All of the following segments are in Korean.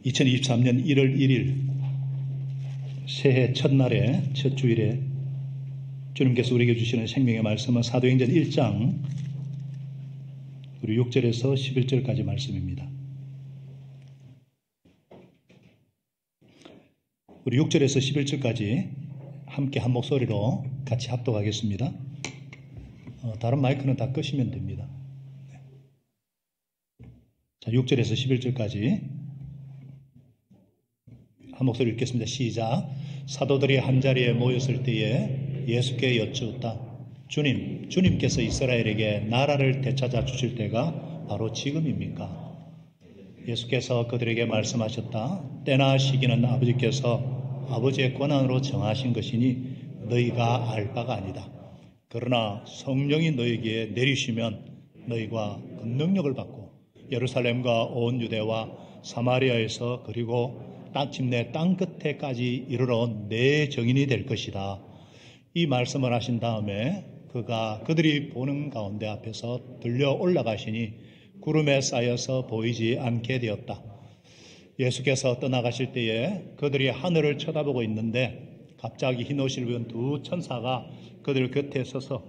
2023년 1월 1일 새해 첫날에 첫 주일에 주님께서 우리에게 주시는 생명의 말씀은 사도행전 1장 우리 6절에서 11절까지 말씀입니다. 우리 6절에서 11절까지 함께 한 목소리로 같이 합독하겠습니다. 다른 마이크는 다 끄시면 됩니다. 자, 6절에서 11절까지 한 목소리 읽겠습니다. 시작. 사도들이 한자리에 모였을 때에 예수께 여쭈었다. 주님께서 이스라엘에게 나라를 되찾아 주실 때가 바로 지금입니까? 예수께서 그들에게 말씀하셨다. 때나 시기는 아버지께서 아버지의 권한으로 정하신 것이니 너희가 알 바가 아니다. 그러나 성령이 너희에게 내리시면 너희가 그 능력을 받고 예루살렘과 온 유대와 사마리아에서 그리고 마침내 땅 끝에까지 이르러 내 증인이 될 것이다. 이 말씀을 하신 다음에 그가 그들이 보는 가운데 앞에서 들려 올라가시니 구름에 쌓여서 보이지 않게 되었다. 예수께서 떠나가실 때에 그들이 하늘을 쳐다보고 있는데 갑자기 흰 옷을 입은 두 천사가 그들 곁에 서서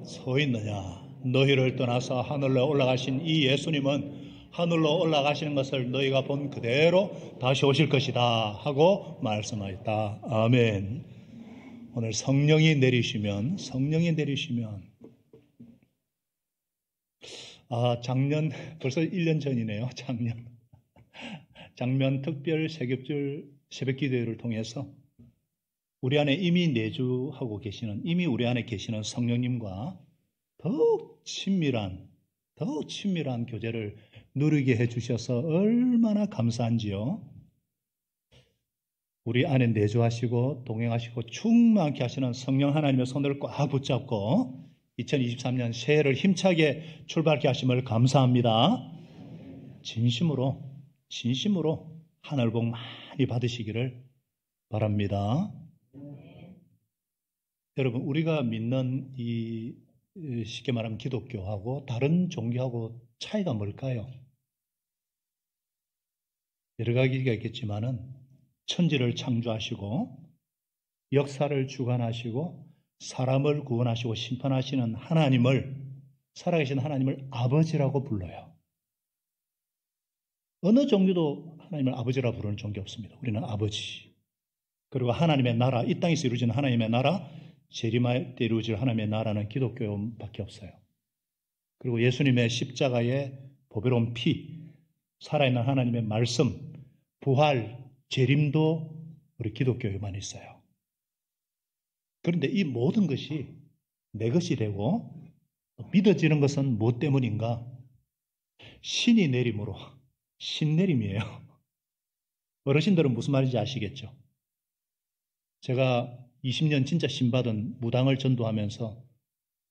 서 있느냐. 너희를 떠나서 하늘로 올라가신 이 예수님은 하늘로 올라가시는 것을 너희가 본 그대로 다시 오실 것이다 하고 말씀하였다. 아멘. 오늘 성령이 내리시면 작년 벌써 1년 전이네요. 작년 특별 새벽 기도회를 통해서 우리 안에 이미 내주하고 계시는 우리 안에 계시는 성령님과 더욱 친밀한 교제를 누리게 해주셔서 얼마나 감사한지요. 우리 안에 내주하시고 동행하시고 충만케 하시는 성령 하나님의 손을 꽉 붙잡고 2023년 새해를 힘차게 출발케 하심을 감사합니다. 진심으로 하늘 복 많이 받으시기를 바랍니다. 여러분, 우리가 믿는 이 쉽게 말하면 기독교하고 다른 종교하고 차이가 뭘까요? 여러 가지가 있겠지만은 천지를 창조하시고 역사를 주관하시고 사람을 구원하시고 심판하시는 살아계신 하나님을 아버지라고 불러요. 어느 종교도 하나님을 아버지라고 부르는 종교 없습니다. 우리는 아버지. 그리고 하나님의 나라, 이 땅에서 이루어지는 하나님의 나라, 재림할 때 이루어질 하나님의 나라는 기독교밖에 없어요. 그리고 예수님의 십자가의 보배로운 피, 살아있는 하나님의 말씀, 부활, 재림도 우리 기독교에만 있어요. 그런데 이 모든 것이 내 것이 되고 믿어지는 것은 무엇 때문인가? 신이 내림으로, 신내림이에요. 어르신들은 무슨 말인지 아시겠죠? 제가 20년 진짜 신받은 무당을 전도하면서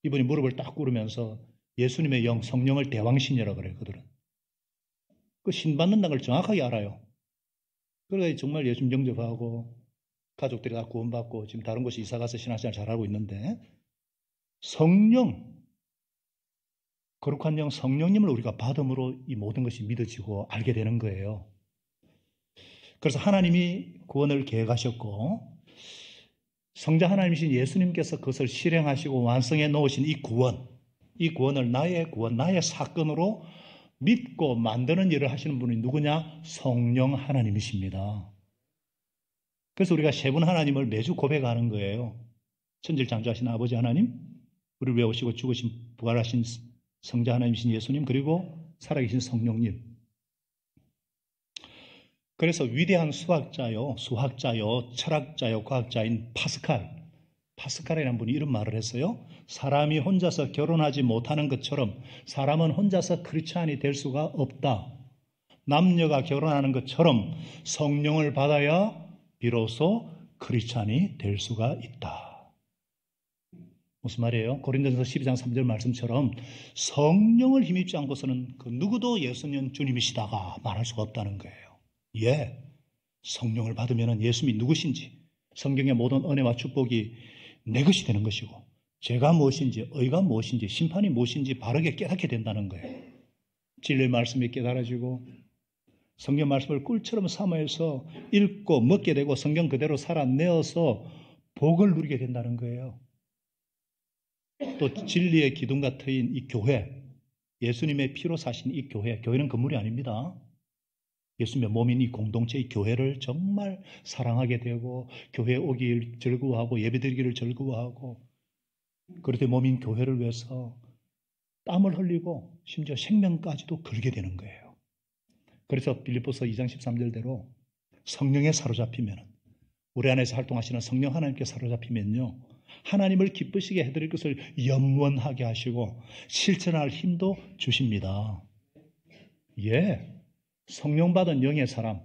이분이 무릎을 딱 꿇으면서 예수님의 영, 성령을 대왕신이라고 그래요, 그들은. 그 신받는다는 걸 정확하게 알아요. 그러니까 정말 예수님 영접하고 가족들이 다 구원받고 지금 다른 곳에 이사가서 신앙생활 잘하고 있는데 성령, 거룩한 영, 성령님을 우리가 받음으로 이 모든 것이 믿어지고 알게 되는 거예요. 그래서 하나님이 구원을 계획하셨고 성자 하나님이신 예수님께서 그것을 실행하시고 완성해 놓으신 이 구원을 나의 구원, 나의 사건으로 믿고 만드는 일을 하시는 분이 누구냐? 성령 하나님이십니다. 그래서 우리가 세 분 하나님을 매주 고백하는 거예요. 천지를 창조하신 아버지 하나님, 우리를 위해 오시고 죽으신 부활하신 성자 하나님이신 예수님, 그리고 살아계신 성령님. 그래서 위대한 수학자요, 철학자요, 과학자인 파스칼이라는 분이 이런 말을 했어요. 사람이 혼자서 결혼하지 못하는 것처럼 사람은 혼자서 크리스찬이 될 수가 없다. 남녀가 결혼하는 것처럼 성령을 받아야 비로소 크리스찬이 될 수가 있다. 무슨 말이에요? 고린도전서 12장 3절 말씀처럼 성령을 힘입지 않고서는 그 누구도 예수님 주님이시다가 말할 수가 없다는 거예요. 성령을 받으면 예수님이 누구신지, 성경의 모든 은혜와 축복이 내 것이 되는 것이고 죄가 무엇인지, 의가 무엇인지, 심판이 무엇인지 바르게 깨닫게 된다는 거예요. 진리의 말씀이 깨달아지고 성경 말씀을 꿀처럼 삼아서 읽고 먹게 되고 성경 그대로 살아내어서 복을 누리게 된다는 거예요. 또 진리의 기둥과 트인 이 교회, 예수님의 피로 사신 이 교회, 교회는 건물이 아닙니다. 예수님의 몸인 이 공동체, 이 교회를 정말 사랑하게 되고 교회에 오기를 즐거워하고 예배드리기를 즐거워하고 그렇게 몸인 교회를 위해서 땀을 흘리고 심지어 생명까지도 걸게 되는 거예요. 그래서 빌립보서 2장 13절대로 성령에 사로잡히면 우리 안에서 활동하시는 성령 하나님께 사로잡히면요. 하나님을 기쁘시게 해드릴 것을 염원하게 하시고 실천할 힘도 주십니다. 예, 성령 받은 영의 사람,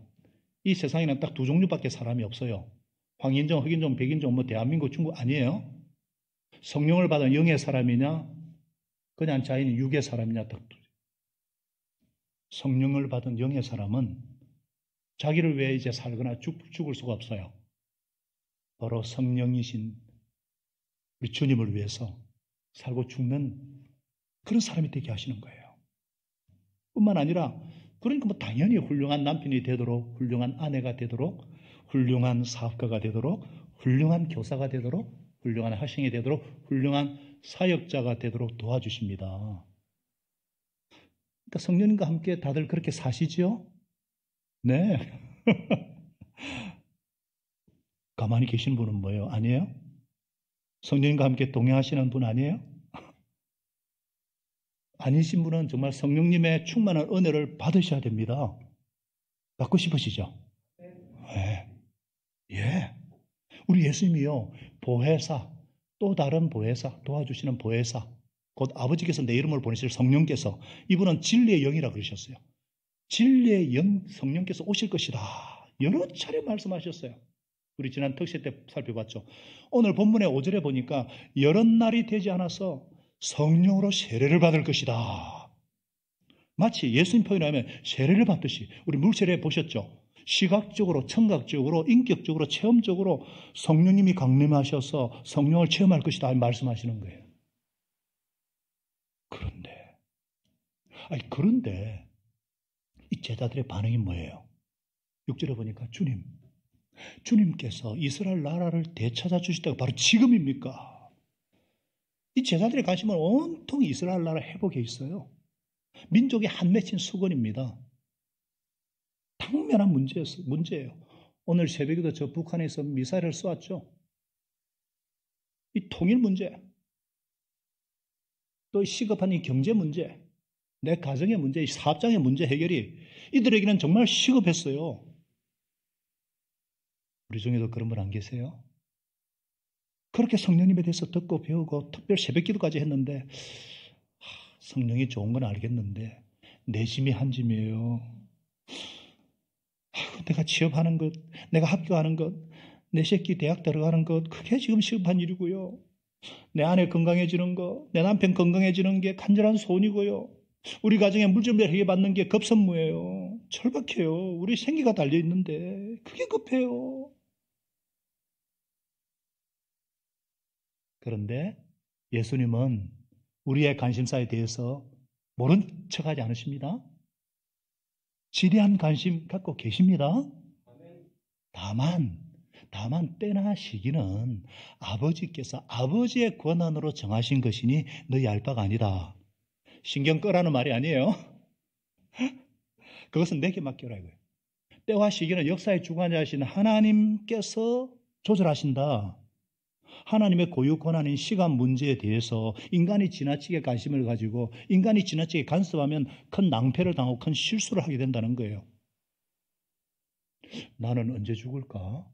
이 세상에는 딱 두 종류밖에 사람이 없어요. 황인종, 흑인종, 백인종, 대한민국, 중국 아니에요. 성령을 받은 영의 사람이냐, 그냥 자인이 육의 사람이냐, 딱 성령을 받은 영의 사람은 자기를 위해 이제 살거나 죽을 수가 없어요. 바로 성령이신 우리 주님을 위해서 살고 죽는 그런 사람이 되게 하시는 거예요. 뿐만 아니라 그러니까 당연히 훌륭한 남편이 되도록, 훌륭한 아내가 되도록, 훌륭한 사업가가 되도록, 훌륭한 교사가 되도록, 훌륭한 학생이 되도록, 훌륭한 사역자가 되도록 도와주십니다. 그러니까 성령님과 함께 다들 그렇게 사시죠? 네. 가만히 계신 분은 뭐예요? 아니에요? 성령님과 함께 동행하시는 분 아니에요? 아니신 분은 정말 성령님의 충만한 은혜를 받으셔야 됩니다. 받고 싶으시죠? 네. 예. 우리 예수님이요, 보혜사, 또 다른 보혜사, 도와주시는 보혜사, 곧 아버지께서 내 이름을 보내실 성령께서, 이분은 진리의 영이라 그러셨어요. 진리의 영, 성령께서 오실 것이다. 여러 차례 말씀하셨어요. 우리 지난 특세 때 살펴봤죠. 오늘 본문의 5절에 보니까 여러 날이 되지 않아서 성령으로 세례를 받을 것이다. 마치 예수님 표현하면 세례를 받듯이 우리 물세례 보셨죠? 시각적으로, 청각적으로, 인격적으로, 체험적으로 성령님이 강림하셔서 성령을 체험할 것이다 말씀하시는 거예요. 그런데 이 제자들의 반응이 뭐예요? 6절에 보니까 주님께서 이스라엘 나라를 되찾아 주실 때가 바로 지금입니까? 이 제자들의 관심은 온통 이스라엘 나라 회복에 있어요. 민족이 한 맺힌 수건입니다. 당면한 문제예요. 오늘 새벽에도 저 북한에서 미사일을 쏘았죠. 이 통일 문제, 또 시급한 이 경제 문제, 내 가정의 문제, 이 사업장의 문제 해결이 이들에게는 정말 시급했어요. 우리 중에도 그런 분 안 계세요? 그렇게 성령님에 대해서 듣고 배우고 특별 새벽기도까지 했는데 성령이 좋은 건 알겠는데 내 짐이 한 짐이에요. 내가 취업하는 것, 내가 합격하는 것, 내 새끼 대학 들어가는 것, 그게 지금 시급한 일이고요. 내 아내 건강해지는 것, 내 남편 건강해지는 게 간절한 소원이고요. 우리 가정에 물질을 해결받는 게 급선무예요. 절박해요. 우리 생기가 달려있는데 그게 급해요. 그런데 예수님은 우리의 관심사에 대해서 모른 척하지 않으십니다. 지대한 관심 갖고 계십니다. 다만 때나 시기는 아버지께서 아버지의 권한으로 정하신 것이니 너희 알 바가 아니다. 신경 끄라는 말이 아니에요. 그것은 내게 맡겨라 이거예요. 때와 시기는 역사의 주관자이신 하나님께서 조절하신다. 하나님의 고유 권한인 시간 문제에 대해서 인간이 지나치게 관심을 가지고 인간이 지나치게 간섭하면 큰 낭패를 당하고 큰 실수를 하게 된다는 거예요. 나는 언제 죽을까?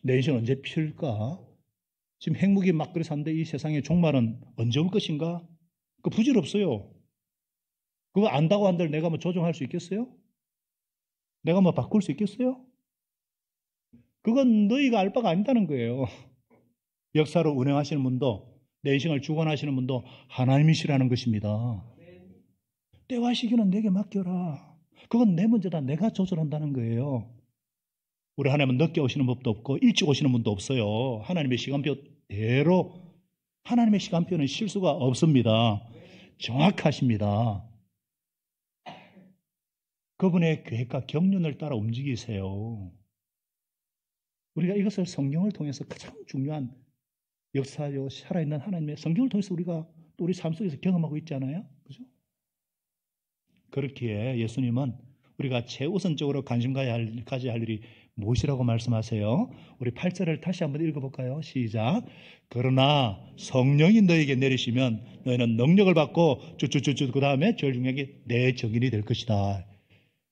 내 인생 언제 필까? 지금 핵무기 막 그래 사는데 이 세상의 종말은 언제 올 것인가? 그 부질없어요. 그거 안다고 한들 내가 뭐 조정할 수 있겠어요? 내가 뭐 바꿀 수 있겠어요? 그건 너희가 알 바가 아니다는 거예요. 역사를 운행하시는 분도 내 인생을 주관하시는 분도 하나님이시라는 것입니다. 때와 시기는 내게 맡겨라. 그건 내 문제다. 내가 조절한다는 거예요. 우리 하나님은 늦게 오시는 법도 없고 일찍 오시는 분도 없어요. 하나님의 시간표대로 하나님의 시간표는 실수가 없습니다. 정확하십니다. 그분의 계획과 경륜을 따라 움직이세요. 우리가 이것을 성경을 통해서 가장 중요한 역사요, 살아있는 하나님의 성경을 통해서 우리가 또 우리 삶 속에서 경험하고 있잖아요. 그죠? 그렇기에 예수님은 우리가 최우선적으로 관심 가져야 할 일이 무엇이라고 말씀하세요? 우리 8절을 다시 한번 읽어볼까요? 시작. 그러나 성령이 너에게 내리시면 너희는 능력을 받고 쭈쭈쭈쭈 그 다음에 제일 중요한 게 내 증인이 될 것이다.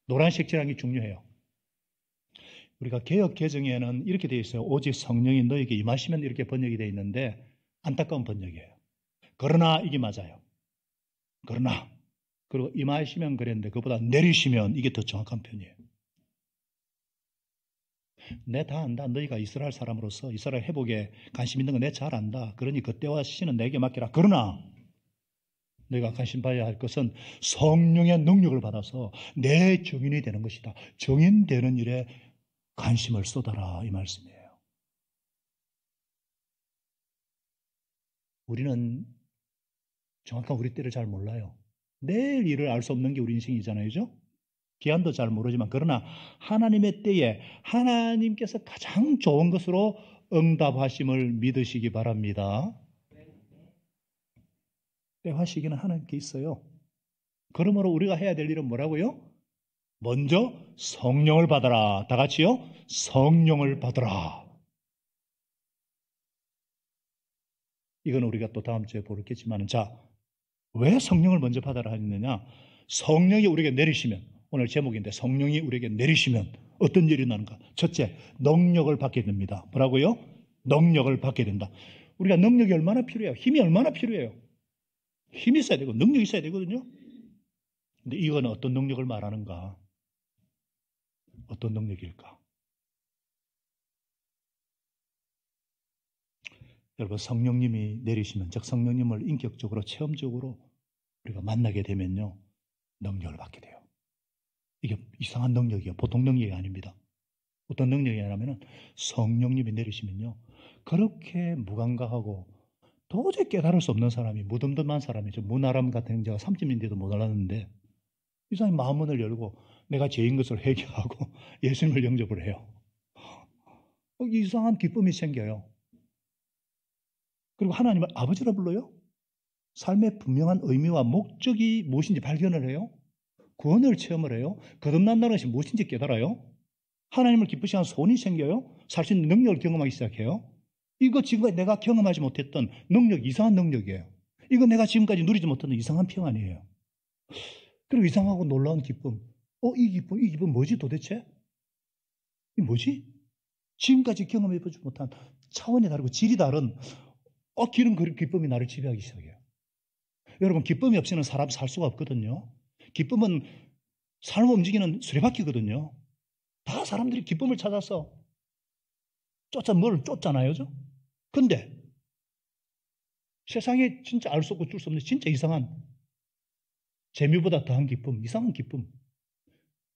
노란색 칠하는 게 중요해요. 우리가 개역 개정에는 이렇게 되어 있어요. 오직 성령이 너에게 임하시면 이렇게 번역이 되어 있는데 안타까운 번역이에요. 그러나 이게 맞아요. 그러나 그리고 임하시면 그랬는데 그보다 내리시면 이게 더 정확한 표현이에요. 내 다 안다. 너희가 이스라엘 사람으로서 이스라엘 회복에 관심 있는 거 내 잘 안다. 그러니 그때와 시는 내게 맡기라. 그러나 내가 관심 봐야 할 것은 성령의 능력을 받아서 내 증인이 되는 것이다. 증인되는 일에 관심을 쏟아라 이 말씀이에요. 우리는 정확한 우리 때를 잘 몰라요. 내일 일을 알 수 없는 게 우리 인생이잖아요. 그죠? 기한도 잘 모르지만 그러나 하나님의 때에 하나님께서 가장 좋은 것으로 응답하심을 믿으시기 바랍니다. 때와 시기는 하나님께 있어요. 그러므로 우리가 해야 될 일은 뭐라고요? 먼저 성령을 받아라. 다 같이요. 성령을 받아라. 이건 우리가 또 다음 주에 보겠지만 자, 왜 성령을 먼저 받아라 하느냐? 성령이 우리에게 내리시면 오늘 제목인데 성령이 우리에게 내리시면 어떤 일이 나는가? 첫째, 능력을 받게 됩니다. 뭐라고요? 능력을 받게 된다. 우리가 능력이 얼마나 필요해요? 힘이 얼마나 필요해요? 힘이 있어야 되고 능력이 있어야 되거든요. 근데 이건 어떤 능력을 말하는가? 어떤 능력일까? 여러분 성령님이 내리시면 즉 성령님을 인격적으로 체험적으로 우리가 만나게 되면요. 능력을 받게 돼요. 이게 이상한 능력이에요. 보통 능력이 아닙니다. 어떤 능력이냐면 성령님이 내리시면요. 그렇게 무감각하고 도저히 깨달을 수 없는 사람이 무덤덤한 사람이죠. 문아람 같은 형제가 30인데도 못 알았는데 이 사람이 마음문을 열고 내가 죄인 것을 회개하고 예수님을 영접을 해요. 이상한 기쁨이 생겨요. 그리고 하나님을 아버지라 불러요. 삶의 분명한 의미와 목적이 무엇인지 발견을 해요. 구원을 체험을 해요. 거듭난다는 것이 무엇인지 깨달아요. 하나님을 기쁘시는 소원이 생겨요. 살 수 있는 능력을 경험하기 시작해요. 이거 지금까지 내가 경험하지 못했던 능력, 이상한 능력이에요. 이거 내가 지금까지 누리지 못했던 이상한 평안이에요. 그리고 이상하고 놀라운 기쁨. 이 기쁨 뭐지 도대체? 이 뭐지? 지금까지 경험해보지 못한 차원이 다르고 질이 다른 기름 그 기쁨이 나를 지배하기 시작해요. 여러분 기쁨이 없이는 사람 살 수가 없거든요. 기쁨은 삶을 움직이는 수레바퀴거든요. 다 사람들이 기쁨을 찾아서 뭘 쫓잖아요. 근데 세상에 진짜 알 수 없고 줄 수 없는 진짜 이상한 재미보다 더한 기쁨, 이상한 기쁨.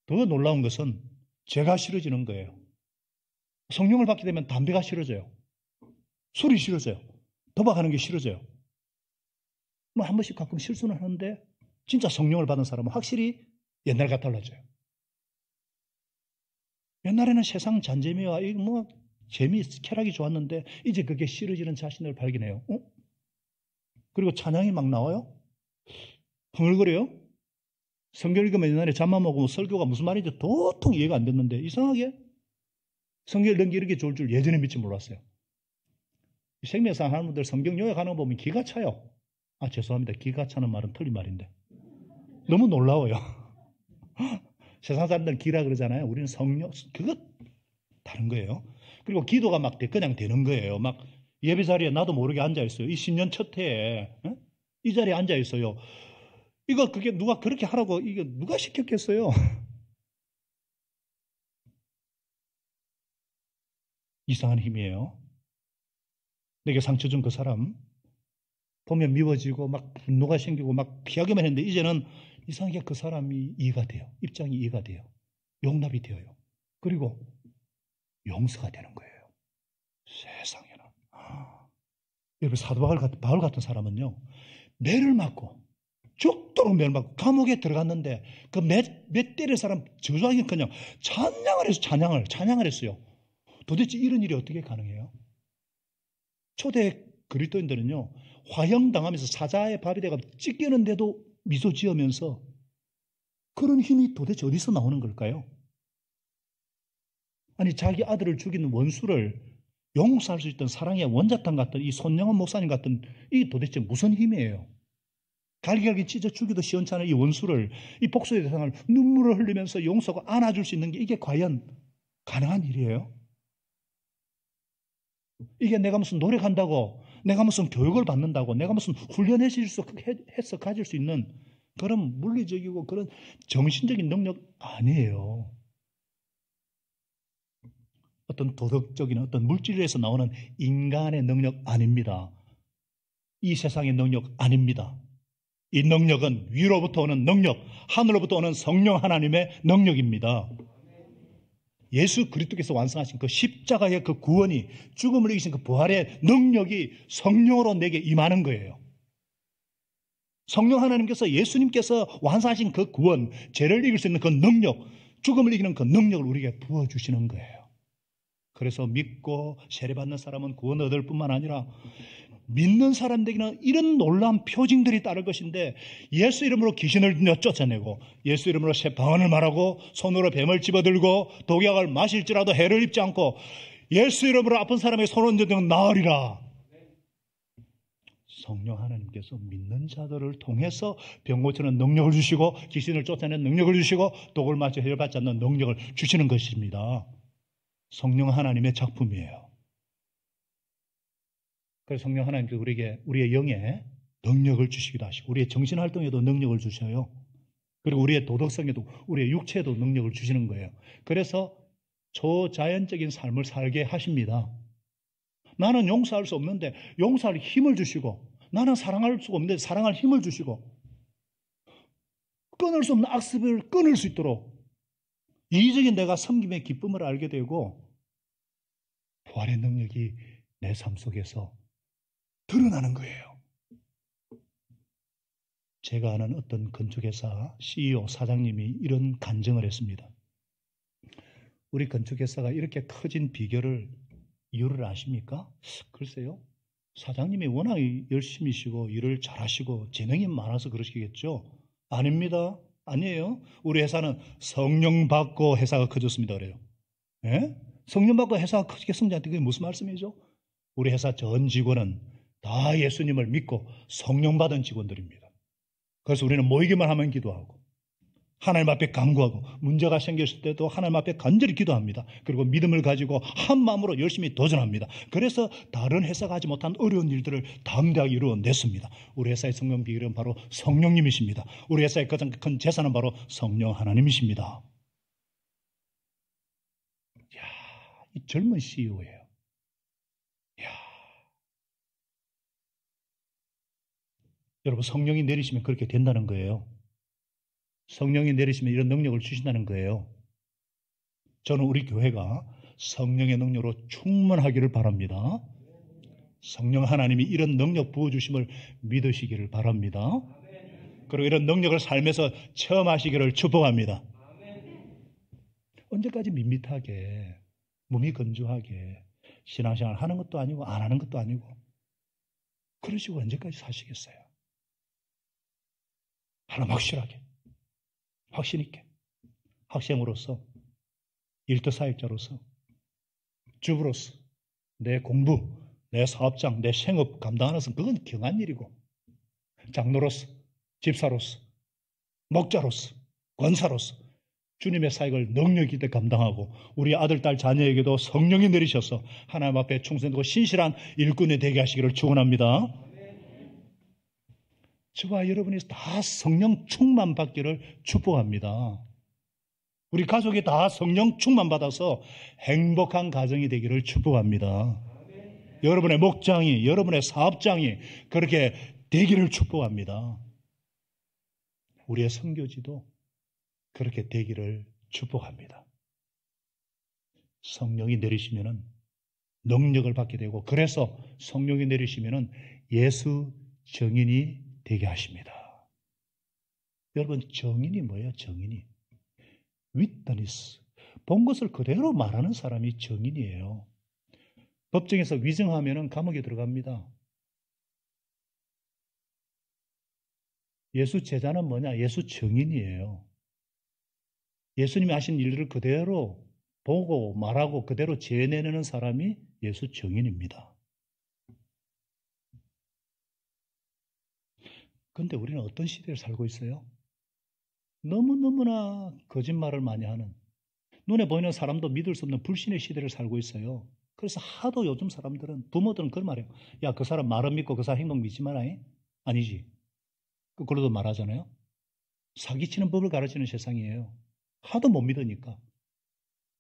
더 놀라운 것은 죄가 싫어지는 거예요. 성령을 받게 되면 담배가 싫어져요. 술이 싫어져요. 도박하는 게 싫어져요. 뭐 한 번씩 가끔 실수는 하는데 진짜 성령을 받은 사람은 확실히 옛날과 달라져요. 옛날에는 세상 잔재미와 재미, 쾌락이 좋았는데 이제 그게 싫어지는 자신을 발견해요. 그리고 찬양이 막 나와요. 흥얼거려요. 성경 읽으면 옛날에 잠만 먹으면 설교가 무슨 말인지 도통 이해가 안 됐는데 이상하게 성경 읽는 게 이렇게 좋을 줄 예전에 믿지 몰랐어요. 생명상 하는 분들 성경 요약하는 거 보면 기가 차요. 죄송합니다. 기가 차는 말은 틀린 말인데 너무 놀라워요. 세상 사람들은 기라 그러잖아요. 우리는 성령, 그것 다른 거예요. 그리고 기도가 막 그냥 되는 거예요. 막 예배 자리에 나도 모르게 앉아있어요. 이 10년 첫 해에 이 자리에 앉아있어요. 그게 누가 그렇게 하라고 이게 누가 시켰겠어요? 이상한 힘이에요. 내게 상처 준 그 사람 보면 미워지고 막 분노가 생기고 막 피하기만 했는데 이제는 이상하게 그 사람이 이해가 돼요. 입장이 이해가 돼요. 용납이 되어요. 그리고 용서가 되는 거예요. 세상에는. 여러분 사도 바울 같은 사람은요. 매를 맞고 죽도록 멸망하고 감옥에 들어갔는데 그 몇 때릴 사람 저주하기는커녕 찬양을 해서 찬양을 했어요. 도대체 이런 일이 어떻게 가능해요? 초대 그리스도인들은요, 화형당하면서 사자의 밥이 돼가 찢기는데도 미소 지으면서 그런 힘이 도대체 어디서 나오는 걸까요? 아니, 자기 아들을 죽이는 원수를 용서할 수 있던 사랑의 원자탄 같은 이 손영원 목사님 같은 이 도대체 무슨 힘이에요? 갈기갈기 찢어 죽이도 시원찮은 이 원수를, 이 복수의 대상을 눈물을 흘리면서 용서하고 안아줄 수 있는 게 이게 과연 가능한 일이에요? 이게 내가 무슨 노력한다고, 내가 무슨 교육을 받는다고, 내가 무슨 훈련해서 가질 수 있는 그런 물리적이고 그런 정신적인 능력 아니에요. 어떤 도덕적인 어떤 물질에서 나오는 인간의 능력 아닙니다. 이 세상의 능력 아닙니다. 이 능력은 위로부터 오는 능력, 하늘로부터 오는 성령 하나님의 능력입니다. 예수 그리스도께서 완성하신 그 십자가의 그 구원이, 죽음을 이기신 그 부활의 능력이 성령으로 내게 임하는 거예요. 성령 하나님께서, 예수님께서 완성하신 그 구원, 죄를 이길 수 있는 그 능력, 죽음을 이기는 그 능력을 우리에게 부어주시는 거예요. 그래서 믿고 세례받는 사람은 구원 얻을 뿐만 아니라 믿는 사람들에게는 이런 놀라운 표징들이 따를 것인데, 예수 이름으로 귀신을 쫓아내고, 예수 이름으로 새 방언을 말하고, 손으로 뱀을 집어들고, 독약을 마실지라도 해를 입지 않고, 예수 이름으로 아픈 사람의 손 얹어주면 나으리라. 성령 하나님께서 믿는 자들을 통해서 병 고치는 능력을 주시고, 귀신을 쫓아내는 능력을 주시고, 독을 마쳐 해결받지 않는 능력을 주시는 것입니다. 성령 하나님의 작품이에요. 그래서 성령 하나님께서 우리에게, 우리의 영에 능력을 주시기도 하시고, 우리의 정신활동에도 능력을 주셔요. 그리고 우리의 도덕성에도, 우리의 육체에도 능력을 주시는 거예요. 그래서 초자연적인 삶을 살게 하십니다. 나는 용서할 수 없는데 용서할 힘을 주시고, 나는 사랑할 수가 없는데 사랑할 힘을 주시고, 끊을 수 없는 악습을 끊을 수 있도록 이기적인 내가 섬김의 기쁨을 알게 되고, 부활의 능력이 내 삶 속에서 드러나는 거예요. 제가 아는 어떤 건축회사 CEO 사장님이 이런 간증을 했습니다. 우리 건축회사가 이렇게 커진 이유를 아십니까? 글쎄요, 사장님이 워낙 열심히시고 일을 잘하시고 재능이 많아서 그러시겠죠? 아닙니다. 아니에요. 우리 회사는 성령 받고 회사가 커졌습니다. 그래요. 예? 성령 받고 회사가 크게 성장한테 그게 무슨 말씀이죠? 우리 회사 전 직원은 다 예수님을 믿고 성령 받은 직원들입니다. 그래서 우리는 모이기만 하면 기도하고, 하나님 앞에 간구하고, 문제가 생겼을 때도 하나님 앞에 간절히 기도합니다. 그리고 믿음을 가지고 한 마음으로 열심히 도전합니다. 그래서 다른 회사가 하지 못한 어려운 일들을 담대하게 이루어냈습니다. 우리 회사의 성령 비결은 바로 성령님이십니다. 우리 회사의 가장 큰 재산은 바로 성령 하나님이십니다. 이야, 이 젊은 CEO예요. 이야. 여러분, 성령이 내리시면 그렇게 된다는 거예요. 성령이 내리시면 이런 능력을 주신다는 거예요. 저는 우리 교회가 성령의 능력으로 충만하기를 바랍니다. 성령 하나님이 이런 능력 부어주심을 믿으시기를 바랍니다. 그리고 이런 능력을 삶에서 체험하시기를 축복합니다. 언제까지 밋밋하게, 몸이 건조하게 신앙생활 하는 것도 아니고 안 하는 것도 아니고 그러시고 언제까지 사시겠어요? 하나 확실하게, 확신 있게, 학생으로서, 일터 사역자로서, 주부로서, 내 공부, 내 사업장, 내 생업 감당하는 것은 그건 경한 일이고, 장로로서, 집사로서, 목자로서, 권사로서 주님의 사역을 능력 있게 감당하고, 우리 아들, 딸, 자녀에게도 성령이 내리셔서 하나님 앞에 충성되고 신실한 일꾼이 되게 하시기를 축원합니다. 저와 여러분이 다 성령 충만 받기를 축복합니다. 우리 가족이 다 성령 충만 받아서 행복한 가정이 되기를 축복합니다. 여러분의 목장이, 여러분의 사업장이 그렇게 되기를 축복합니다. 우리의 선교지도 그렇게 되기를 축복합니다. 성령이 내리시면은 능력을 받게 되고, 그래서 성령이 내리시면은 예수 증인이 되게 하십니다. 여러분, 정인이 뭐예요? 정인이. witness. 본 것을 그대로 말하는 사람이 정인이에요. 법정에서 위증하면 감옥에 들어갑니다. 예수 제자는 뭐냐? 예수 정인이에요. 예수님이 하신 일들을 그대로 보고 말하고 그대로 재내는 사람이 예수 정인입니다. 그런데 우리는 어떤 시대를 살고 있어요? 너무너무나 거짓말을 많이 하는, 눈에 보이는 사람도 믿을 수 없는 불신의 시대를 살고 있어요. 그래서 하도 요즘 사람들은, 부모들은 그런 말이에요. 야, 그 사람 말은 믿고 그 사람 행동 믿지 마라. 아니지. 그걸로도 말하잖아요. 사기치는 법을 가르치는 세상이에요. 하도 못 믿으니까.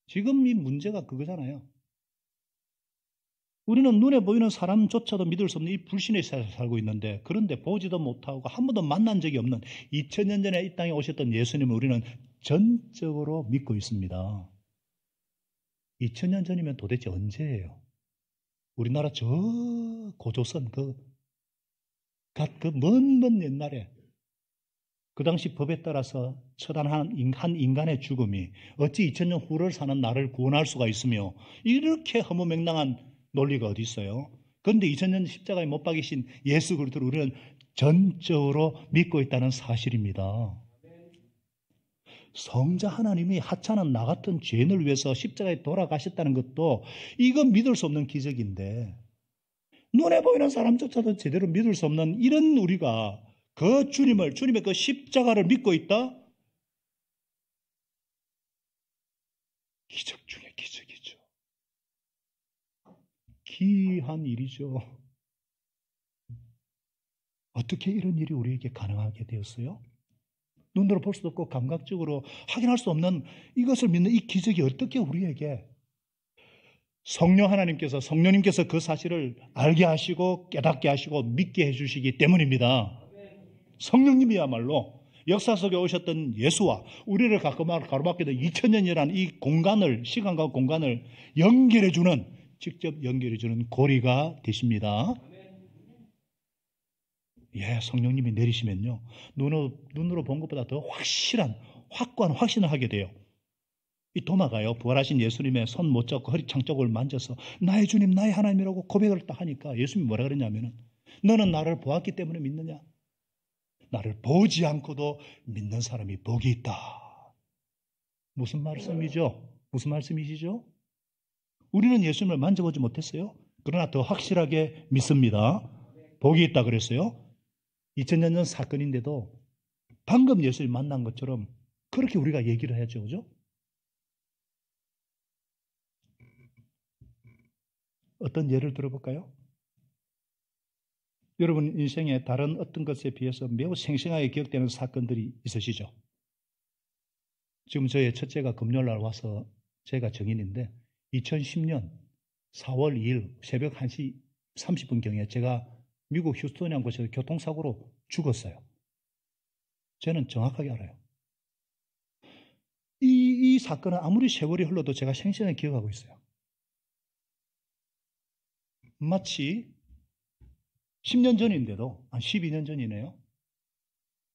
지금 이 문제가 그거잖아요. 우리는 눈에 보이는 사람조차도 믿을 수 없는 이 불신의 세상에 살고 있는데, 그런데 보지도 못하고 한 번도 만난 적이 없는 2000년 전에 이 땅에 오셨던 예수님을 우리는 전적으로 믿고 있습니다. 2000년 전이면 도대체 언제예요? 우리나라 저 고조선 먼 옛날에 그 당시 법에 따라서 처단한 한 인간의 죽음이 어찌 2000년 후를 사는 나를 구원할 수가 있으며, 이렇게 허무맹랑한 논리가 어디 있어요? 그런데 2000년 십자가에 못 박이신 예수 그리스도를 우리는 전적으로 믿고 있다는 사실입니다. 성자 하나님이 하찮은 나 같은 죄인을 위해서 십자가에 돌아가셨다는 것도 이건 믿을 수 없는 기적인데, 눈에 보이는 사람조차도 제대로 믿을 수 없는 이런 우리가 그 주님의 그 십자가를 믿고 있다? 기적 중에 기적이죠. 기이한 일이죠. 어떻게 이런 일이 우리에게 가능하게 되었어요? 눈으로 볼 수도 없고 감각적으로 확인할 수 없는 이것을 믿는 이 기적이 어떻게 우리에게, 성령님께서 그 사실을 알게 하시고 깨닫게 하시고 믿게 해주시기 때문입니다. 성령님이야말로 역사 속에 오셨던 예수와 우리를 가로막게 된 2000년이라는 이 공간을, 시간과 공간을 직접 연결해주는 고리가 되십니다. 예, 성령님이 내리시면요, 눈으로 본 것보다 더 확고한 확신을 하게 돼요. 이 도마가요, 부활하신 예수님의 손 못 잡고 허리 창쪽을 만져서 나의 주님, 나의 하나님이라고 고백을 딱 하니까 예수님이 뭐라 그랬냐면은, 너는 나를 보았기 때문에 믿느냐? 나를 보지 않고도 믿는 사람이 복이 있다. 무슨 말씀이죠? 무슨 말씀이시죠? 우리는 예수님을 만져보지 못했어요. 그러나 더 확실하게 믿습니다. 복이 있다 그랬어요. 2000년 전 사건인데도 방금 예수님 만난 것처럼 그렇게 우리가 얘기를 해야죠. 그죠? 어떤 예를 들어볼까요? 여러분 인생에 다른 어떤 것에 비해서 매우 생생하게 기억되는 사건들이 있으시죠? 지금 저의 첫째가 금요일날 와서, 제가 정인인데 2010년 4월 2일 새벽 1시 30분경에 제가 미국 휴스턴이라는 곳에서 교통사고로 죽었어요. 저는 정확하게 알아요. 이 사건은 아무리 세월이 흘러도 제가 생생하게 기억하고 있어요. 마치 10년 전인데도, 12년 전이네요.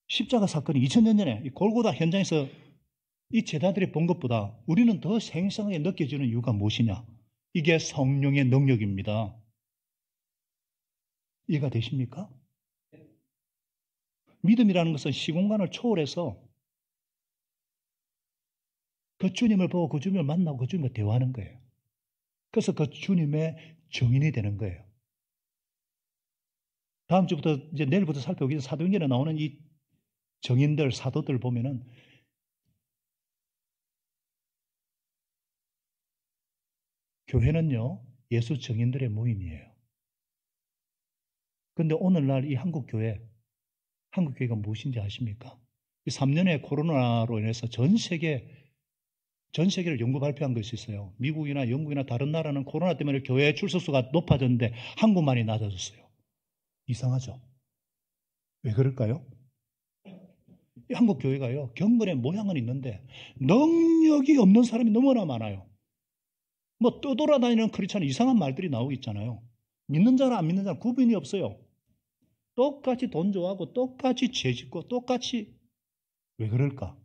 십자가 사건이 2000년 전에 이 골고다 현장에서 이 제자들이 본 것보다 우리는 더 생생하게 느껴지는 이유가 무엇이냐? 이게 성령의 능력입니다. 이해가 되십니까? 믿음이라는 것은 시공간을 초월해서 그 주님을 보고 그 주님을 만나고 그 주님과 대화하는 거예요. 그래서 그 주님의 증인이 되는 거예요. 다음 주부터, 이제 내일부터 살펴보기 전에 사도행전에 나오는 이 증인들, 사도들 보면은 교회는요, 예수 증인들의 모임이에요. 그런데 오늘날 이 한국교회가 무엇인지 아십니까? 이 3년의 코로나로 인해서 전 세계를 연구 발표한 것이 있어요. 미국이나 영국이나 다른 나라는 코로나 때문에 교회 출석수가 높아졌는데 한국만이 낮아졌어요. 이상하죠? 왜 그럴까요? 이 한국 교회가요, 경건의 모양은 있는데 능력이 없는 사람이 너무나 많아요. 뭐 떠돌아다니는 크리스찬 이상한 말들이 나오고 있잖아요. 믿는 자랑 안 믿는 자랑 구분이 없어요. 똑같이 돈 좋아하고 똑같이 죄 짓고 똑같이 왜 그럴까?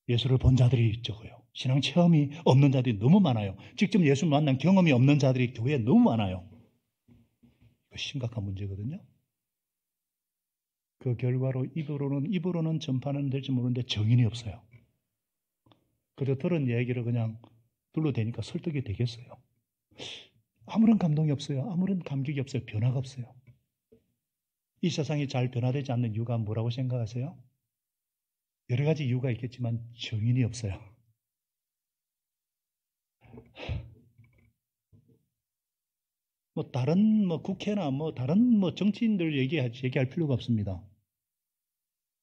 예수를 본 자들이 적어요. 신앙 체험이 없는 자들이 너무 많아요. 직접 예수를 만난 경험이 없는 자들이 교회에 너무 많아요. 이거 심각한 문제거든요. 그 결과로 입으로는 전파는 될지 모르는데 정인이 없어요. 그래서 들은 얘기를 그냥 둘러대니까 설득이 되겠어요. 아무런 감동이 없어요. 아무런 감격이 없어요. 변화가 없어요. 이 세상이 잘 변화되지 않는 이유가 뭐라고 생각하세요? 여러 가지 이유가 있겠지만 정인이 없어요. 다른 국회나 다른 정치인들 얘기할 필요가 없습니다.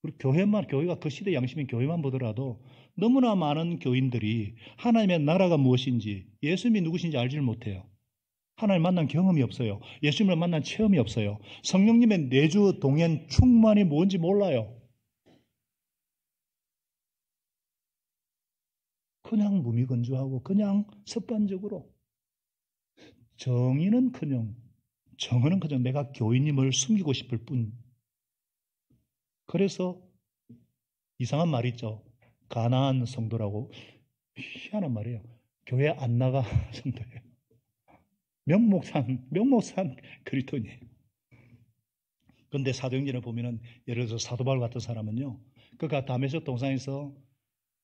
우리 교회가 그 시대 양심인 교회만 보더라도 너무나 많은 교인들이 하나님의 나라가 무엇인지 예수님이 누구신지 알지를 못해요. 하나님 만난 경험이 없어요. 예수님을 만난 체험이 없어요. 성령님의 내주 동행 충만이 뭔지 몰라요. 그냥 무미건조하고 그냥 습관적으로 정의는커녕 내가 교인임을 숨기고 싶을 뿐. 그래서 이상한 말이 있죠. 가나안 성도라고. 희한한 말이에요. 교회 안 나가 성도예요. 명목산 그리스도인이에요. 그런데 사도행전을 보면은 예를 들어서 사도 바울 같은 사람은요. 그가 다메섹 동산에서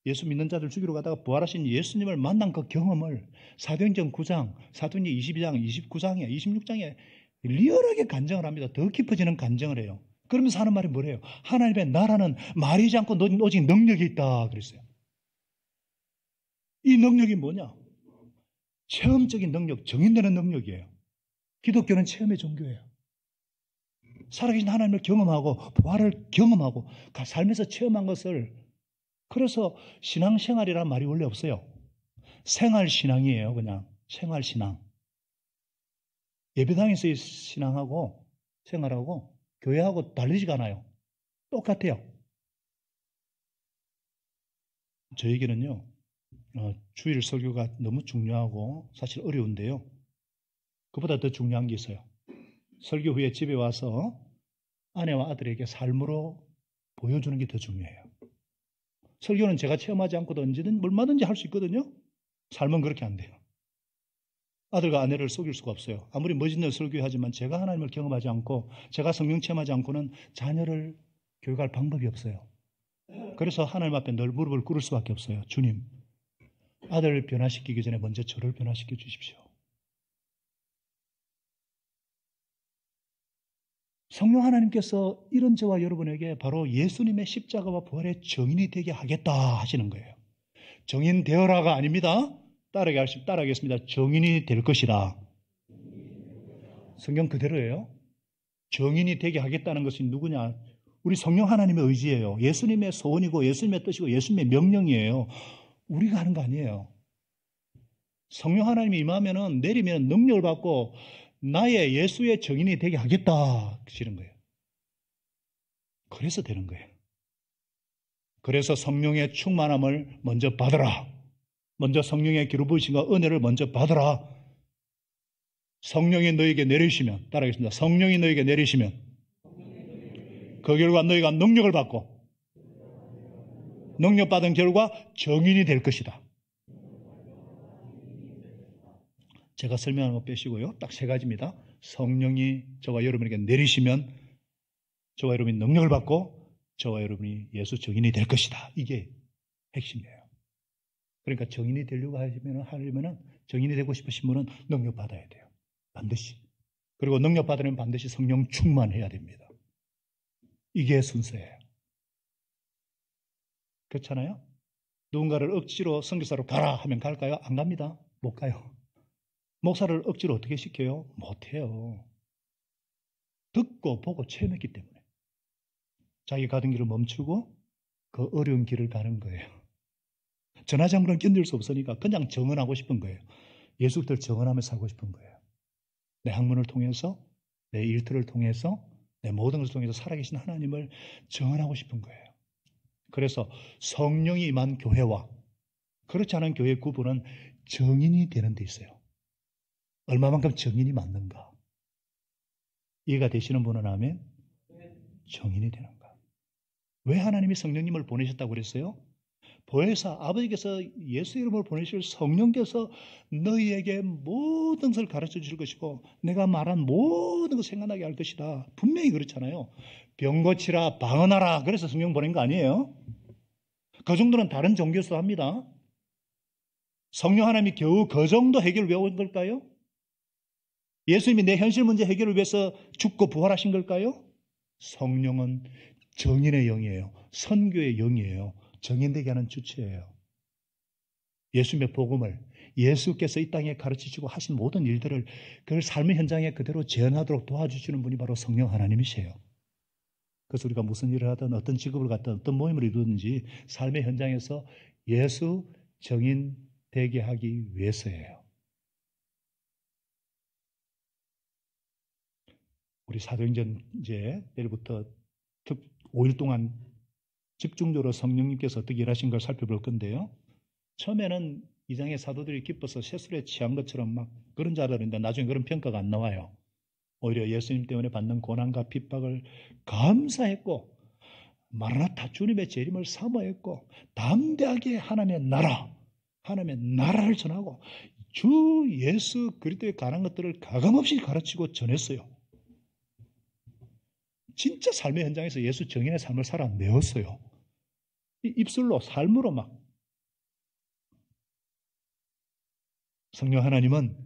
예수 믿는 자들 죽이러 가다가 부활하신 예수님을 만난 그 경험을 사도행전 9장, 사도행전 22장, 29장에, 26장에 리얼하게 간증을 합니다. 더 깊어지는 간증을 해요. 그러면서 하는 말이 뭐래요? 하나님의 나라는 말이지 않고 오직 능력이 있다 그랬어요. 이 능력이 뭐냐? 체험적인 능력, 정인되는 능력이에요. 기독교는 체험의 종교예요. 살아계신 하나님을 경험하고 부활을 경험하고 삶에서 체험한 것을, 그래서 신앙생활이라는 말이 원래 없어요. 생활신앙이에요. 그냥 생활신앙. 예배당에서의 신앙하고 생활하고 교회하고 다르지가 않아요. 똑같아요. 저에게는요, 주일 설교가 너무 중요하고 사실 어려운데요. 그보다 더 중요한 게 있어요. 설교 후에 집에 와서 아내와 아들에게 삶으로 보여주는 게 더 중요해요. 설교는 제가 체험하지 않고도 언제든 얼마든지 할 수 있거든요. 삶은 그렇게 안 돼요. 아들과 아내를 속일 수가 없어요. 아무리 멋있는 설교하지만 제가 하나님을 경험하지 않고 제가 성령 체험하지 않고는 자녀를 교육할 방법이 없어요. 그래서 하나님 앞에 늘 무릎을 꿇을 수밖에 없어요. 주님, 아들을 변화시키기 전에 먼저 저를 변화시켜 주십시오. 성령 하나님께서 이런 저와 여러분에게 바로 예수님의 십자가와 부활의 정인이 되게 하겠다 하시는 거예요. 정인 되어라가 아닙니다. 따라하겠습니다. 정인이 될 것이다. 성경 그대로예요. 정인이 되게 하겠다는 것이 누구냐? 우리 성령 하나님의 의지예요. 예수님의 소원이고 예수님의 뜻이고 예수님의 명령이에요. 우리가 하는 거 아니에요. 성령 하나님이 임하면은 내리면 능력을 받고 나의 예수의 정인이 되게 하겠다 하시는 거예요. 그래서 되는 거예요. 그래서 성령의 충만함을 먼저 받으라. 먼저 성령의 기름 부으심과 은혜를 먼저 받으라. 성령이 너에게 내리시면, 따라하겠습니다. 성령이 너에게 내리시면 그 결과 너희가 능력을 받고 능력 받은 결과 정인이 될 것이다. 제가 설명한 거 빼시고요. 딱 세 가지입니다. 성령이 저와 여러분에게 내리시면 저와 여러분이 능력을 받고 저와 여러분이 예수 정인이 될 것이다. 이게 핵심이에요. 그러니까 정인이 되려고 하려면 정인이 되고 싶으신 분은 능력 받아야 돼요. 반드시. 그리고 능력 받으려면 반드시 성령 충만해야 됩니다. 이게 순서예요. 그렇잖아요? 누군가를 억지로 선교사로 가라 하면 갈까요? 안 갑니다. 못 가요. 목사를 억지로 어떻게 시켜요? 못해요. 듣고 보고 체험했기 때문에. 자기 가던 길을 멈추고 그 어려운 길을 가는 거예요. 전화장부는 견딜 수 없으니까 그냥 정언하고 싶은 거예요. 예수 그리스도를 정언하며 살고 싶은 거예요. 내 학문을 통해서, 내 일터를 통해서, 내 모든 것을 통해서 살아계신 하나님을 정언하고 싶은 거예요. 그래서 성령이 임한 교회와 그렇지 않은 교회의 구분은 정인이 되는 데 있어요. 얼마만큼 정인이 맞는가? 이해가 되시는 분은 아멘? 정인이 되는가? 왜 하나님이 성령님을 보내셨다고 그랬어요? 보혜사 아버지께서 예수 이름으로 보내실 성령께서 너희에게 모든 것을 가르쳐 주실 것이고 내가 말한 모든 것을 생각나게 할 것이다. 분명히 그렇잖아요. 병 고치라 방언하라 그래서 성령 보낸 거 아니에요? 그 정도는 다른 종교에서도 합니다. 성령 하나님이 겨우 그 정도 해결을 외운 걸까요? 예수님이 내 현실 문제 해결을 위해서 죽고 부활하신 걸까요? 성령은 정인의 영이에요. 선교의 영이에요. 정인되게 하는 주체예요. 예수님의 복음을 예수께서 이 땅에 가르치시고 하신 모든 일들을 그 삶의 현장에 그대로 재현하도록 도와주시는 분이 바로 성령 하나님이세요. 그래서 우리가 무슨 일을 하든 어떤 직업을 갖든 어떤 모임을 이루든지 삶의 현장에서 예수 정인 되게 하기 위해서예요. 우리 사도행전 이제 내일부터 5일 동안 집중적으로 성령님께서 어떻게 일하신 걸 살펴볼 건데요. 처음에는 이장의 사도들이 기뻐서 세술에 취한 것처럼 막 그런 줄 알았는데 나중에 그런 평가가 안 나와요. 오히려 예수님 때문에 받는 고난과 핍박을 감사했고 마라나타 주님의 재림을 사모했고 담대하게 하나님의 나라를 전하고 주 예수 그리스도에 관한 것들을 가감없이 가르치고 전했어요. 진짜 삶의 현장에서 예수 정인의 삶을 살아내었어요. 입술로 삶으로 막. 성령 하나님은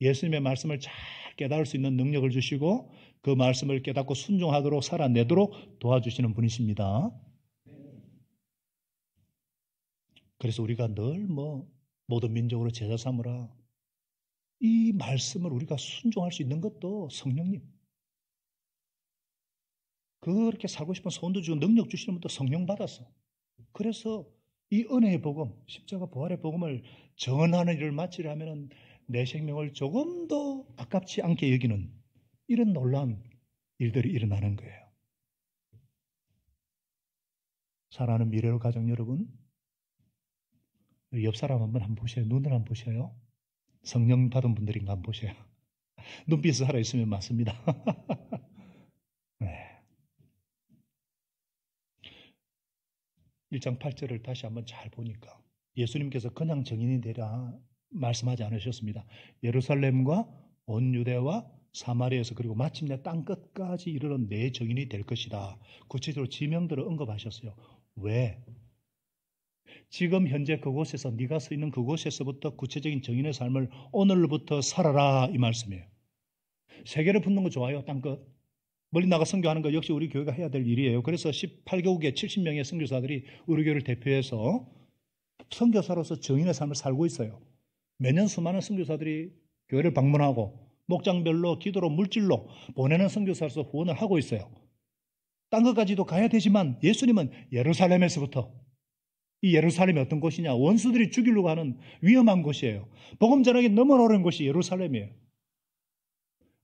예수님의 말씀을 잘 깨달을 수 있는 능력을 주시고 그 말씀을 깨닫고 순종하도록 살아내도록 도와주시는 분이십니다. 그래서 우리가 늘 모든 민족으로 제자 삼으라 이 말씀을 우리가 순종할 수 있는 것도 성령님. 그렇게 살고 싶은 소원도 주고 능력 주시는 분도 성령 받았어. 그래서 이 은혜의 복음, 십자가 부활의 복음을 전하는 일을 마치려 하면은 내 생명을 조금 더 아깝지 않게 여기는 이런 놀라운 일들이 일어나는 거예요. 사랑하는 미래로 가정 여러분, 옆 사람 한번 보셔요. 눈을 한번 보셔요. 성령 받은 분들인가 한번 보셔요. 눈빛이 살아있으면 맞습니다. 네. 1장 8절을 다시 한번 잘 보니까 예수님께서 그냥 정인이 되라 말씀하지 않으셨습니다. 예루살렘과 온 유대와 사마리아에서 그리고 마침내 땅끝까지 이르러 내 정인이 될 것이다. 구체적으로 지명들을 언급하셨어요. 왜? 지금 현재 그곳에서 네가 서 있는 그곳에서부터 구체적인 정인의 삶을 오늘부터 살아라 이 말씀이에요. 세계를 붙는 거 좋아요. 땅끝. 멀리 나가 선교하는 거 역시 우리 교회가 해야 될 일이에요. 그래서 18개국의 70명의 선교사들이 우리 교회를 대표해서 선교사로서 정인의 삶을 살고 있어요. 매년 수많은 선교사들이 교회를 방문하고 목장별로 기도로 물질로 보내는 선교사로서 후원을 하고 있어요. 딴 것까지도 가야 되지만 예수님은 예루살렘에서부터 이 예루살렘이 어떤 곳이냐? 원수들이 죽이려고 하는 위험한 곳이에요. 복음 전하기 너무 어려운 곳이 예루살렘이에요.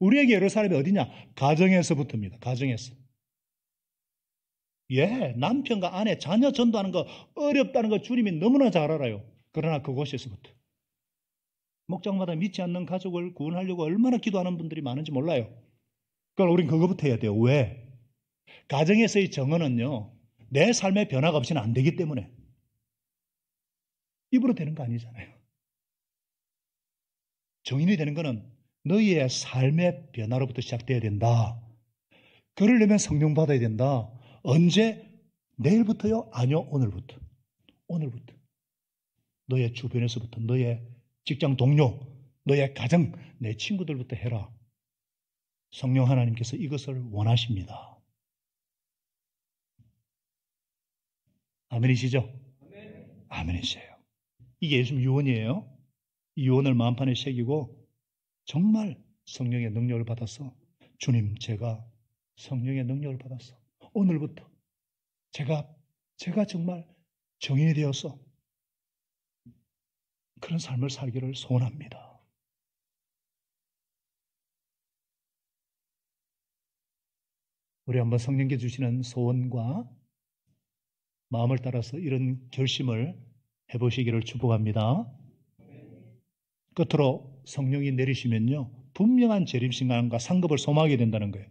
우리에게 예루살렘이 어디냐? 가정에서부터입니다. 가정에서. 예, 남편과 아내, 자녀 전도하는 거 어렵다는 거 주님이 너무나 잘 알아요. 그러나 그곳에서부터. 목장마다 믿지 않는 가족을 구원하려고 얼마나 기도하는 분들이 많은지 몰라요. 그러니까 우린 그거부터 해야 돼요. 왜? 가정에서의 정언은요, 내 삶의 변화가 없이는 안 되기 때문에. 입으로 되는 거 아니잖아요. 정인이 되는 거는 너희의 삶의 변화로부터 시작돼야 된다. 그러려면 성령 받아야 된다. 언제? 내일부터요? 아니요, 오늘부터. 오늘부터. 너의 주변에서부터, 너의 직장 동료, 너의 가정, 내 친구들부터 해라. 성령 하나님께서 이것을 원하십니다. 아멘이시죠? 아멘이세요. 이게 예수님 유언이에요. 이 유언을 마음판에 새기고 정말 성령의 능력을 받아서 주님, 제가 성령의 능력을 받아서 오늘부터 제가 정말 정인이 되어서 그런 삶을 살기를 소원합니다. 우리 한번 성령께 주시는 소원과 마음을 따라서 이런 결심을 해보시기를 축복합니다. 끝으로 성령이 내리시면요, 분명한 재림신앙과 상급을 소망하게 된다는 거예요.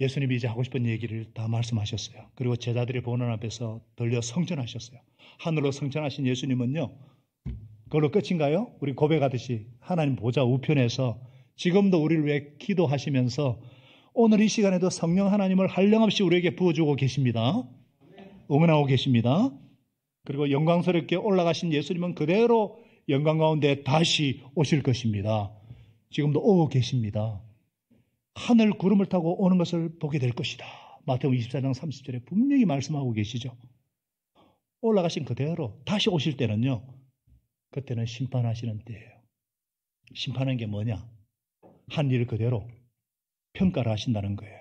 예수님이 이제 하고 싶은 얘기를 다 말씀하셨어요. 그리고 제자들이 보는 앞에서 들려 성전하셨어요. 하늘로 성전하신 예수님은요, 그걸로 끝인가요? 우리 고백하듯이 하나님 보좌 우편에서 지금도 우리를 위해 기도하시면서 오늘 이 시간에도 성령 하나님을 한량없이 우리에게 부어주고 계십니다. 응원하고 계십니다. 그리고 영광스럽게 올라가신 예수님은 그대로 영광 가운데 다시 오실 것입니다. 지금도 오고 계십니다. 하늘 구름을 타고 오는 것을 보게 될 것이다. 마태복음 24장 30절에 분명히 말씀하고 계시죠. 올라가신 그대로 다시 오실 때는요, 그때는 심판하시는 때예요. 심판하는 게 뭐냐? 한 일 그대로 평가를 하신다는 거예요.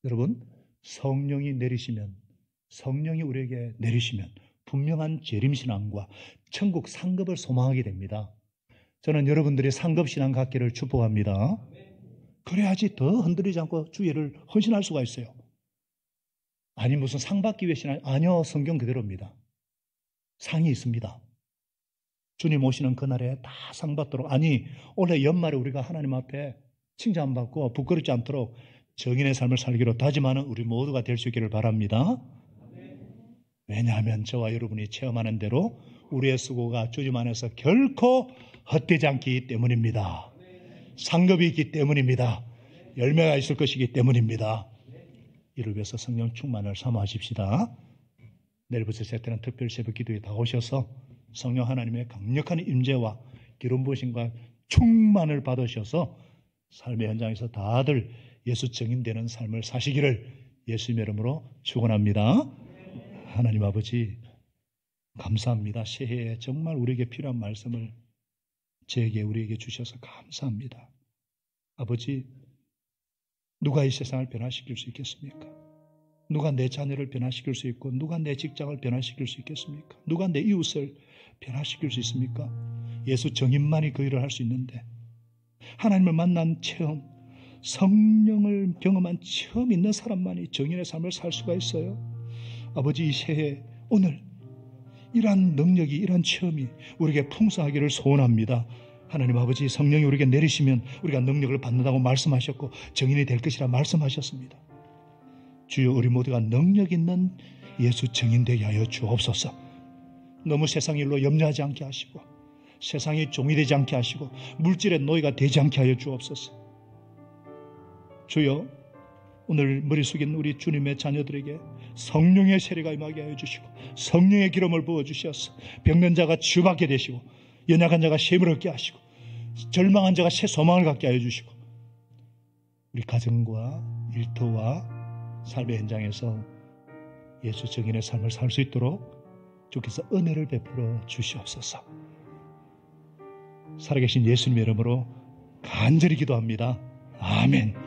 여러분, 성령이 내리시면, 성령이 우리에게 내리시면 분명한 재림신앙과 천국 상급을 소망하게 됩니다. 저는 여러분들이 상급신앙 갖기를 축복합니다. 그래야지 더 흔들리지 않고 주의를 헌신할 수가 있어요. 아니 무슨 상 받기 위해 신앙? 아니요, 성경 그대로입니다. 상이 있습니다. 주님 오시는 그날에 다 상 받도록, 아니 올해 연말에 우리가 하나님 앞에 칭찬받고 부끄럽지 않도록 정인의 삶을 살기로 다짐하는 우리 모두가 될 수 있기를 바랍니다. 왜냐하면 저와 여러분이 체험하는 대로 우리의 수고가 주님 안에서 결코 헛되지 않기 때문입니다. 상급이 있기 때문입니다. 열매가 있을 것이기 때문입니다. 이를 위해서 성령 충만을 사모하십시다. 내일부터 시작되는 특별 새벽 기도에 다 오셔서 성령 하나님의 강력한 임재와 기름 부으심과 충만을 받으셔서 삶의 현장에서 다들 예수 증인되는 삶을 사시기를 예수님의 이름으로 축원합니다. 하나님 아버지 감사합니다. 새해에 정말 우리에게 필요한 말씀을 제게 우리에게 주셔서 감사합니다. 아버지, 누가 이 세상을 변화시킬 수 있겠습니까? 누가 내 자녀를 변화시킬 수 있고 누가 내 직장을 변화시킬 수 있겠습니까? 누가 내 이웃을 변화시킬 수 있습니까? 예수 증인만이 그 일을 할 수 있는데, 하나님을 만난 체험, 성령을 경험한 체험 있는 사람만이 증인의 삶을 살 수가 있어요. 아버지, 이 새해 오늘 이러한 능력이, 이러한 체험이 우리에게 풍성하기를 소원합니다. 하나님 아버지, 성령이 우리에게 내리시면 우리가 능력을 받는다고 말씀하셨고 증인이 될 것이라 말씀하셨습니다. 주여, 우리 모두가 능력 있는 예수 증인 되게 하여 주옵소서. 너무 세상 일로 염려하지 않게 하시고 세상이 종이 되지 않게 하시고 물질의 노예가 되지 않게 하여 주옵소서. 주여, 오늘 머리 숙인 우리 주님의 자녀들에게 성령의 세례가 임하게 하여 주시고 성령의 기름을 부어주셔서 병든 자가 치유받게 되시고 연약한 자가 쉼을 얻게 하시고 절망한 자가 새 소망을 갖게 하여 주시고 우리 가정과 일터와 삶의 현장에서 예수 증인의 삶을 살 수 있도록 주께서 은혜를 베풀어 주시옵소서. 살아계신 예수님의 이름으로 간절히 기도합니다. 아멘.